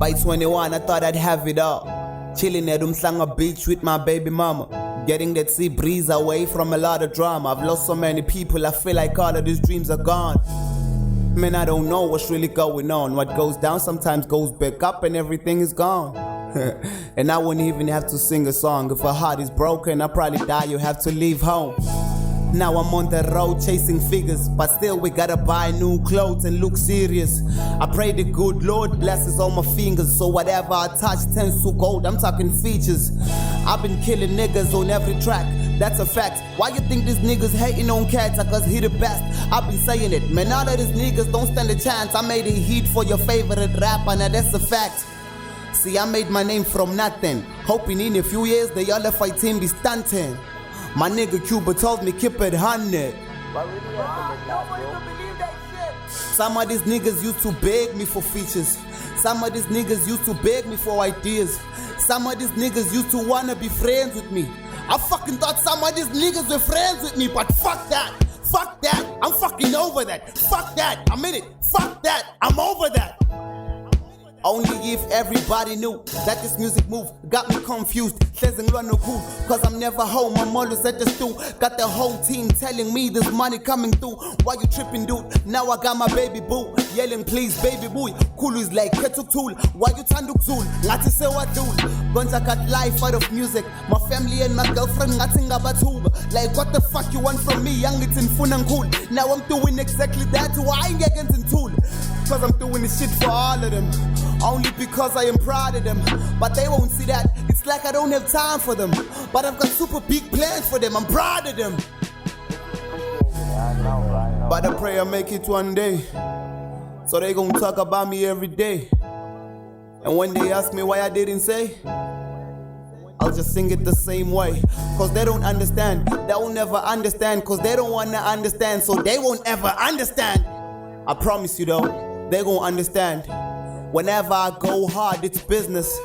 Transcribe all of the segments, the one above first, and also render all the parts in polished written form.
By 21, I thought I'd have it all. Chilling at Umhlanga Beach with my baby mama. Getting that sea breeze away from a lot of drama. I've lost so many people, I feel like all of these dreams are gone. Man, I don't know what's really going on. What goes down sometimes goes back up and everything is gone. And I wouldn't even have to sing a song. If a heart is broken, I'll probably die, you have to leave home. Now I'm on the road chasing figures, but still we gotta buy new clothes and look serious. I pray the good Lord blesses all my fingers, so whatever I touch turns to gold. I'm talking features. I've been killing niggas on every track, that's a fact. Why you think these niggas hating on cats? Cause he the best. I've been saying it, man, all of these niggas don't stand a chance. I made a hit for your favorite rapper, now that's a fact. See, I made my name from nothing, hoping in a few years the Olefied team be stunting. My nigga Cuba told me keep it 100. Some of these niggas used to beg me for features. Some of these niggas used to beg me for ideas. Some of these niggas used to wanna be friends with me. I fucking thought some of these niggas were friends with me, but fuck that. Fuck that. I'm fucking over that. Fuck that. I'm in it. Fuck that. I'm over that. Only if everybody knew that this music move got me confused. Says run no cool, cause I'm never home, I'm always at the stool. Got the whole team telling me there's money coming through. Why you tripping, dude? Now I got my baby boo yelling please baby boy. Cool is like khethayalo. Why you tanduk tool? Ngati say what do? Gonza got life out of music. My family and my girlfriend ngati ngabathuba. Like what the fuck you want from me? Young it's in fun and cool. Now I'm doing exactly that. Why I ain't getting tool? Cause I'm doing this shit for all of them. Only because I am proud of them. But they won't see that. It's like I don't have time for them. But I've got super big plans for them. I'm proud of them. But I pray I make it one day. So they gon' talk about me every day. And when they ask me why I didn't say, I'll just sing it the same way. Cause they don't understand. They will never understand. Cause they don't wanna understand. So they won't ever understand. I promise you though, they gon' understand. Whenever I go hard, it's business.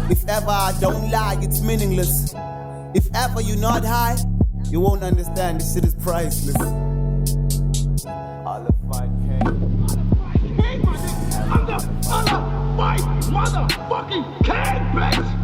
If ever I don't lie, it's meaningless. If ever you're not high, you won't understand. This shit is priceless. Olefied king. I'm the Olefied motherfucking king, bitch!